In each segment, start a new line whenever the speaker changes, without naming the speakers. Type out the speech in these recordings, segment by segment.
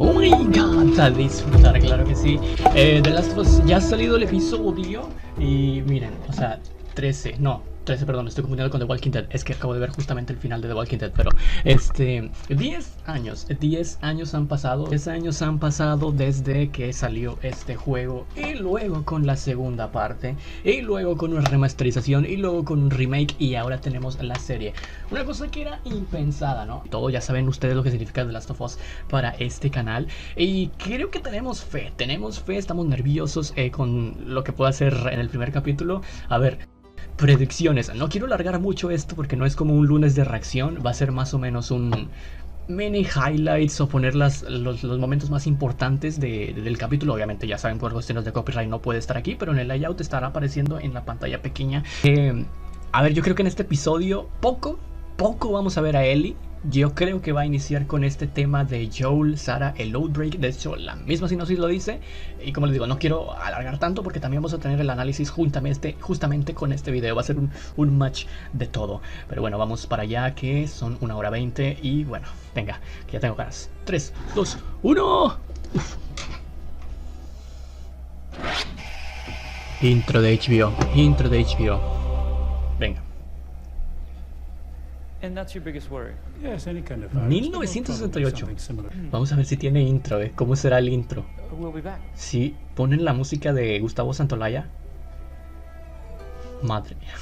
Oh my god, a disfrutar, claro que sí. The Last of Us, ya ha salido el episodio y miren, o sea, 13, perdón, estoy confundiendo con The Walking Dead. Es que acabo de ver justamente el final de The Walking Dead, pero 10 años han pasado. 10 años han pasado desde que salió este juego, y luego con la segunda parte, y luego con una remasterización, y luego con un remake, y ahora tenemos la serie. Una cosa que era impensada, ¿no? Todo ya saben ustedes lo que significa The Last of Us para este canal, y creo que tenemos fe, estamos nerviosos con lo que pueda hacer en el primer capítulo. A ver, predicciones. No quiero alargar mucho esto porque no es como un lunes de reacción. Va a ser más o menos un mini highlights o poner los momentos más importantes del capítulo. Obviamente ya saben, por cuestiones de copyright no puede estar aquí, pero en el layout estará apareciendo en la pantalla pequeña. A ver, yo creo que en este episodio poco vamos a ver a Ellie. Yo creo que va a iniciar con este tema de Joel, Sarah, el Outbreak. De hecho, la misma sinopsis lo dice. Y como les digo, no quiero alargar tanto porque también vamos a tener el análisis justamente con este video. Va a ser un match de todo. Pero bueno, vamos para allá, que son 1 hora 20. Y bueno, venga, que ya tengo ganas. 3, 2, 1. Intro de HBO. Venga.
And that's your biggest worry.
Yes, any kind of virus.
1968. Vamos a ver si tiene intro, ¿Cómo será el intro?
We'll be back.
Si ponen la música de Gustavo Santolaya. Madre mía.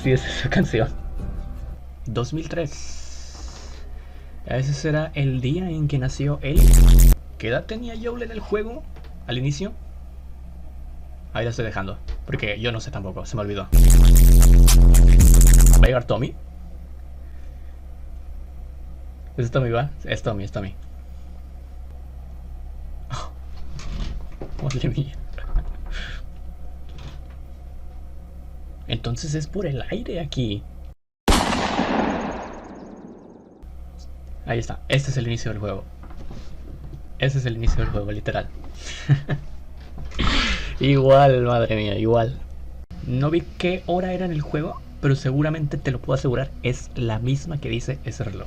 Sí, es esa canción. 2003. Ese será el día en que nació él. ¿Qué edad tenía Joel en el juego al inicio? Ahí la estoy dejando, porque yo no sé tampoco, se me olvidó. ¿Va a llegar Tommy? ¿Es Tommy, va? Es Tommy. Oh, madre mía. Entonces es por el aire aquí. Ahí está, este es el inicio del juego. Literal. Igual, madre mía, igual. No vi qué hora era en el juego, pero seguramente te lo puedo asegurar, es la misma que dice ese reloj.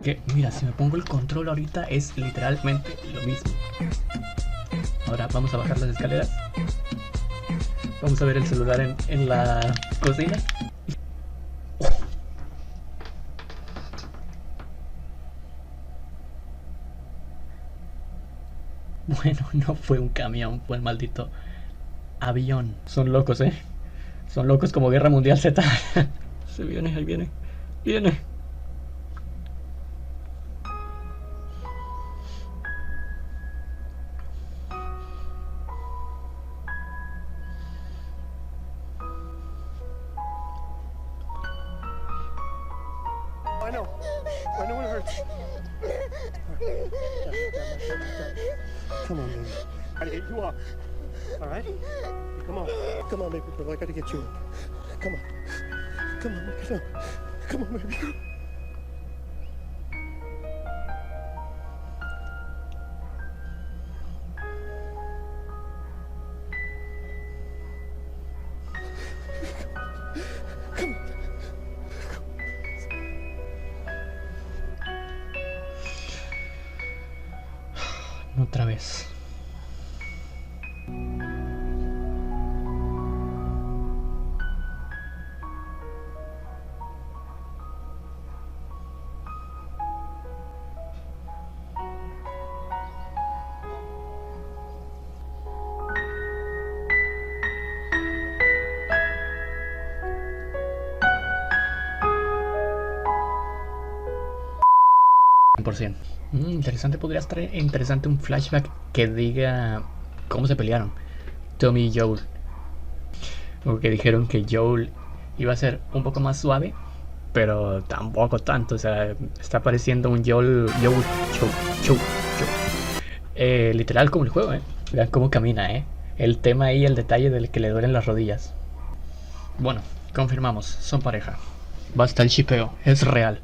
Que mira, si me pongo el control ahorita es literalmente lo mismo. Ahora vamos a bajar las escaleras. Vamos a ver el celular en la cocina. Bueno, no fue un camión, fue el maldito avión. Son locos, Son locos como Guerra Mundial Z. Se viene, ahí viene.
I know it hurts. Come on, baby. I gotta get you up. All right? Come on, baby girl. I gotta get you up. Come on, come on, baby.
Otra vez. %. Interesante, podría estar interesante un flashback que diga cómo se pelearon Tommy y Joel. Porque dijeron que Joel iba a ser un poco más suave, pero tampoco tanto. O sea, está pareciendo un Joel literal como el juego, Vean cómo camina, El tema ahí, el detalle del que le duelen las rodillas. Bueno, confirmamos, son pareja. Basta el shipeo, es real.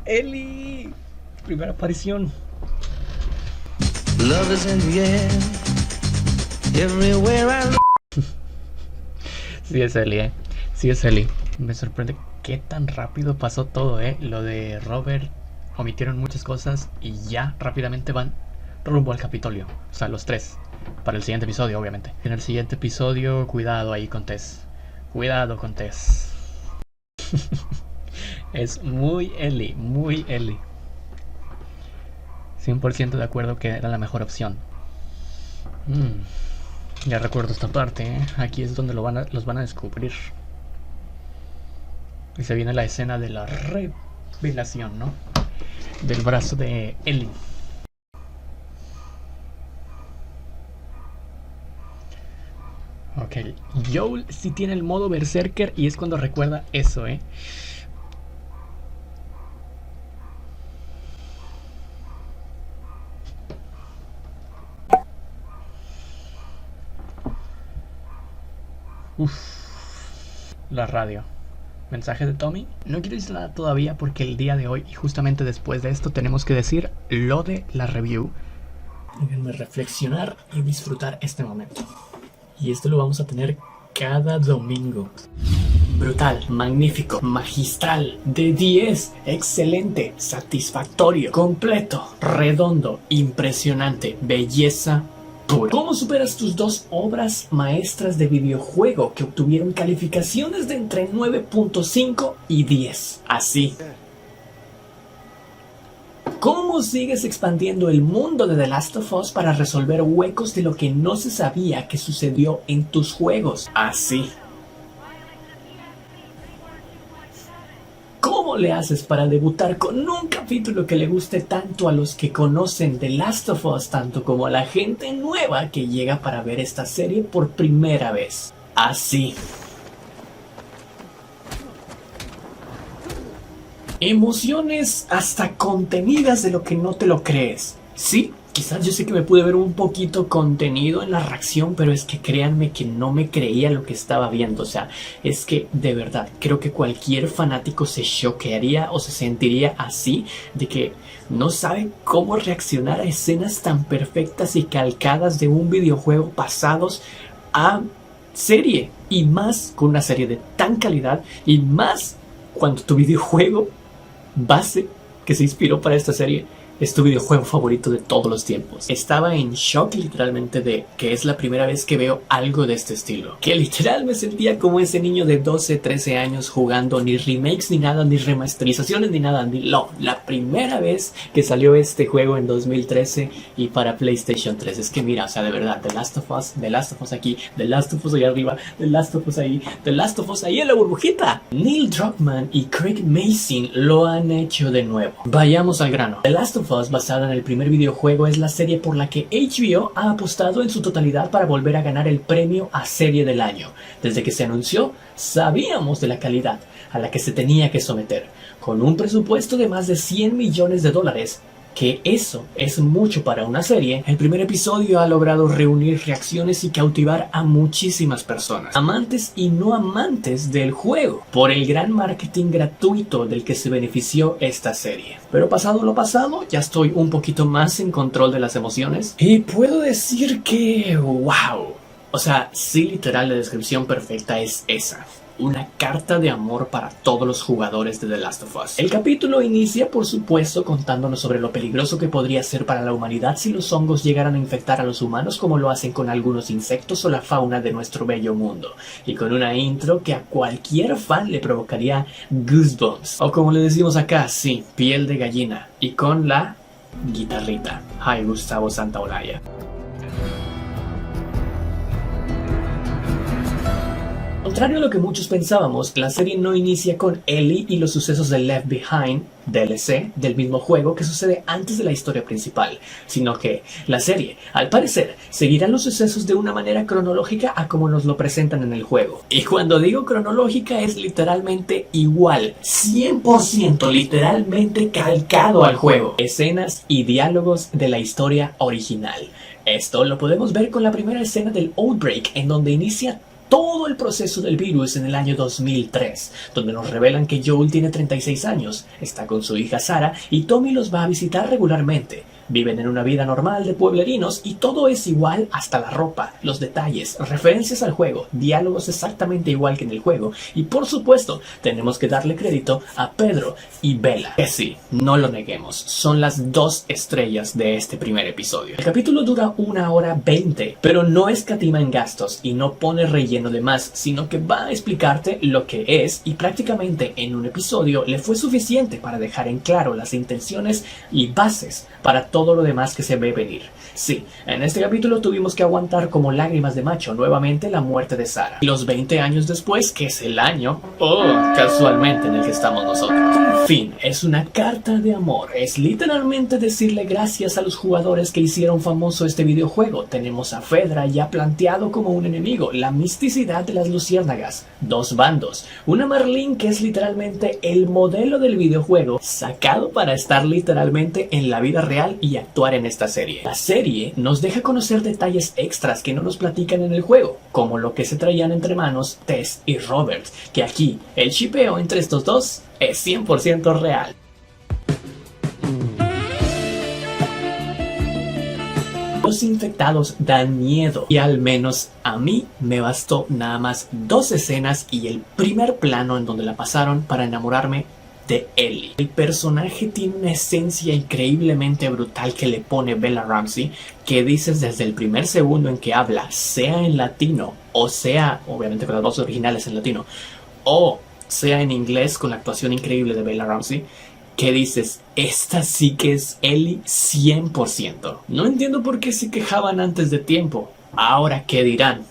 Ellie, primera aparición.
Love is in the air, everywhere I look.
Sí es Ellie, Sí es Ellie. Me sorprende qué tan rápido pasó todo, Lo de Robert, omitieron muchas cosas y ya rápidamente van rumbo al Capitolio. O sea, los tres. Para el siguiente episodio, obviamente. En el siguiente episodio, cuidado ahí con Tess. Cuidado con Tess. Es muy Ellie, muy Ellie. 100% de acuerdo que era la mejor opción. Ya recuerdo esta parte, Aquí es donde los van a descubrir. Y se viene la escena de la revelación, ¿no? Del brazo de Ellie. Ok, Joel sí tiene el modo Berserker y es cuando recuerda eso, La radio. ¿Mensaje de Tommy? No quiero decir nada todavía porque el día de hoy y justamente después de esto tenemos que decir lo de la review. Déjenme reflexionar y disfrutar este momento. Y esto lo vamos a tener cada domingo. Brutal, magnífico, magistral, de 10, excelente, satisfactorio, completo, redondo, impresionante, belleza pura. ¿Cómo superas tus dos obras maestras de videojuego que obtuvieron calificaciones de entre 9.5 y 10? Así. ¿Cómo sigues expandiendo el mundo de The Last of Us para resolver huecos de lo que no se sabía que sucedió en tus juegos? Así. ¿Cómo le haces para debutar con un capítulo que le guste tanto a los que conocen The Last of Us, tanto como a la gente nueva que llega para ver esta serie por primera vez? Así. Emociones hasta contenidas de lo que no te lo crees. Sí, quizás yo sé que me pude ver un poquito contenido en la reacción, pero es que créanme que no me creía lo que estaba viendo. O sea, es que de verdad creo que cualquier fanático se choquearía o se sentiría así, de que no sabe cómo reaccionar a escenas tan perfectas y calcadas de un videojuego pasados a serie, y más con una serie de tan calidad, y más cuando tu videojuego base que se inspiró para esta serie es tu videojuego favorito de todos los tiempos. Estaba en shock literalmente de que es la primera vez que veo algo de este estilo. Que literal me sentía como ese niño de 12, 13 años jugando ni remakes ni nada, ni remasterizaciones ni nada. No, la primera vez que salió este juego en 2013 y para PlayStation 3. Es que mira, o sea, de verdad, The Last of Us aquí, The Last of Us allá arriba, The Last of Us ahí, The Last of Us ahí en la burbujita. Neil Druckmann y Craig Mazin lo han hecho de nuevo. Vayamos al grano. The Last of Us, basada en el primer videojuego, es la serie por la que HBO ha apostado en su totalidad para volver a ganar el premio a serie del año. Desde que se anunció, sabíamos de la calidad a la que se tenía que someter, con un presupuesto de más de $100 millones, que eso es mucho para una serie. El primer episodio ha logrado reunir reacciones y cautivar a muchísimas personas, amantes y no amantes del juego, por el gran marketing gratuito del que se benefició esta serie. Pero pasado lo pasado, ya estoy un poquito más en control de las emociones y puedo decir que wow. O sea, sí, literal, la descripción perfecta es esa. Una carta de amor para todos los jugadores de The Last of Us. El capítulo inicia, por supuesto, contándonos sobre lo peligroso que podría ser para la humanidad si los hongos llegaran a infectar a los humanos como lo hacen con algunos insectos o la fauna de nuestro bello mundo. Y con una intro que a cualquier fan le provocaría goosebumps. O como le decimos acá, sí, piel de gallina. Y con la guitarrita. Ay, Gustavo Santaolalla. Contrario a lo que muchos pensábamos, la serie no inicia con Ellie y los sucesos de Left Behind, DLC, del mismo juego que sucede antes de la historia principal, sino que la serie, al parecer, seguirá los sucesos de una manera cronológica a como nos lo presentan en el juego. Y cuando digo cronológica es literalmente igual, 100% literalmente calcado al juego. Escenas y diálogos de la historia original. Esto lo podemos ver con la primera escena del Outbreak, en donde inicia todo el proceso del virus en el año 2003, donde nos revelan que Joel tiene 36 años, está con su hija Sarah y Tommy los va a visitar regularmente. Viven en una vida normal de pueblerinos y todo es igual hasta la ropa, los detalles, referencias al juego, diálogos exactamente igual que en el juego y por supuesto tenemos que darle crédito a Pedro y Bella, que sí, no lo neguemos, son las dos estrellas de este primer episodio. El capítulo dura 1 hora 20, pero no escatima en gastos y no pone relleno de más, sino que va a explicarte lo que es y prácticamente en un episodio le fue suficiente para dejar en claro las intenciones y bases para todo lo demás que se ve venir. Sí, en este capítulo tuvimos que aguantar como lágrimas de macho nuevamente la muerte de Sarah. Y los 20 años después, que es el año, casualmente en el que estamos nosotros. En fin, es una carta de amor. Es literalmente decirle gracias a los jugadores que hicieron famoso este videojuego. Tenemos a Fedra ya planteado como un enemigo, la misticidad de las luciérnagas, dos bandos, una Marlene que es literalmente el modelo del videojuego, sacado para estar literalmente en la vida real y actuar en esta serie. La serie nos deja conocer detalles extras que no nos platican en el juego, como lo que se traían entre manos Tess y Robert, que aquí el shipeo entre estos dos es 100% real. Los infectados dan miedo y al menos a mí me bastó nada más 2 escenas y el primer plano en donde la pasaron para enamorarme de Ellie. El personaje tiene una esencia increíblemente brutal que le pone Bella Ramsey, que dices desde el primer segundo en que habla, sea en latino o sea, obviamente con las voces originales en latino, o sea en inglés con la actuación increíble de Bella Ramsey, que dices, esta sí que es Ellie 100%. No entiendo por qué se quejaban antes de tiempo. Ahora, ¿qué dirán?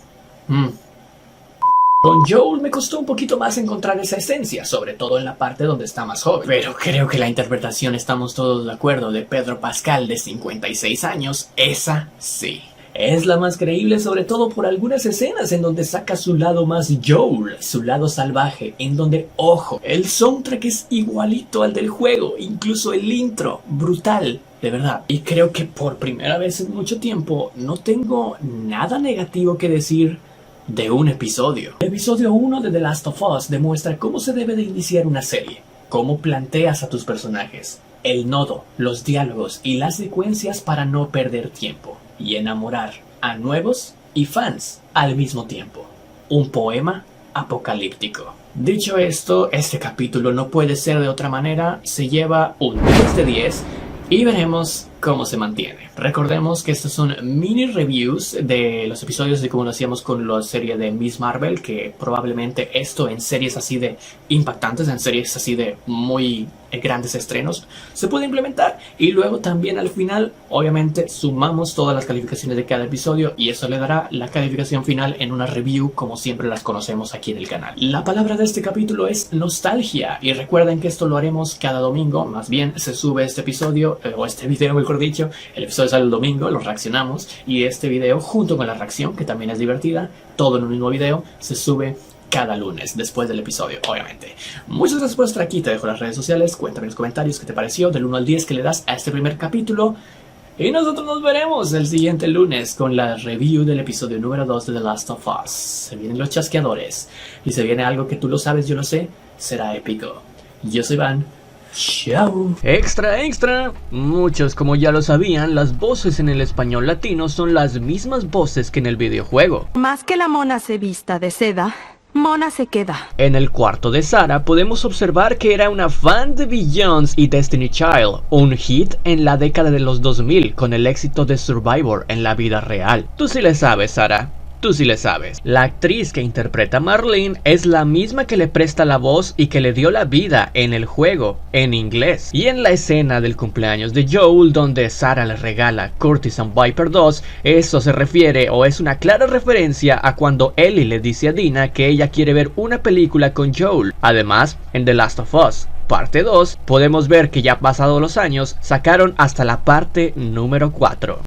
Con Joel me costó un poquito más encontrar esa esencia, sobre todo en la parte donde está más joven. Pero creo que la interpretación, estamos todos de acuerdo, de Pedro Pascal de 56 años, esa sí. Es la más creíble, sobre todo por algunas escenas en donde saca su lado más Joel, su lado salvaje, en donde, ojo, el soundtrack es igualito al del juego, incluso el intro, brutal. De verdad, y creo que por primera vez en mucho tiempo no tengo nada negativo que decir de un episodio. El episodio 1 de The Last of Us demuestra cómo se debe de iniciar una serie, cómo planteas a tus personajes, el nodo, los diálogos y las secuencias para no perder tiempo y enamorar a nuevos y fans al mismo tiempo. Un poema apocalíptico. Dicho esto, este capítulo no puede ser de otra manera, se lleva un 10 de 10 y veremos cómo se mantiene. Recordemos que estos son mini reviews de los episodios de cómo lo hacíamos con la serie de Miss Marvel, que probablemente esto en series así de impactantes, en series así de muy grandes estrenos, se puede implementar. Y luego también al final, obviamente, sumamos todas las calificaciones de cada episodio y eso le dará la calificación final en una review como siempre las conocemos aquí en el canal. La palabra de este capítulo es nostalgia y recuerden que esto lo haremos cada domingo, más bien se sube este episodio, o este video mejor dicho, el episodio sale el domingo, lo reaccionamos y este video junto con la reacción, que también es divertida, todo en un mismo video, se sube cada lunes después del episodio, obviamente. Muchas gracias por estar aquí, te dejo las redes sociales, cuéntame en los comentarios qué te pareció del 1 al 10 que le das a este primer capítulo y nosotros nos veremos el siguiente lunes con la review del episodio número 2 de The Last of Us. Se vienen los chasqueadores y se viene algo que tú lo sabes, yo lo sé, será épico. Yo soy Van. Chao. Extra, extra. Muchos, como ya lo sabían, las voces en el español latino son las mismas voces que en el videojuego.
Más que la mona se vista de seda, mona se queda.
En el cuarto de Sarah podemos observar que era una fan de Beyond y Destiny Child, un hit en la década de los 2000 con el éxito de Survivor en la vida real. Tú sí le sabes, Sarah. Tú sí le sabes. La actriz que interpreta a Marlene es la misma que le presta la voz y que le dio la vida en el juego, en inglés. Y en la escena del cumpleaños de Joel, donde Sarah le regala Curtis and Viper 2, eso se refiere o es una clara referencia a cuando Ellie le dice a Dina que ella quiere ver una película con Joel. Además, en The Last of Us parte 2, podemos ver que ya pasados los años, sacaron hasta la parte número 4.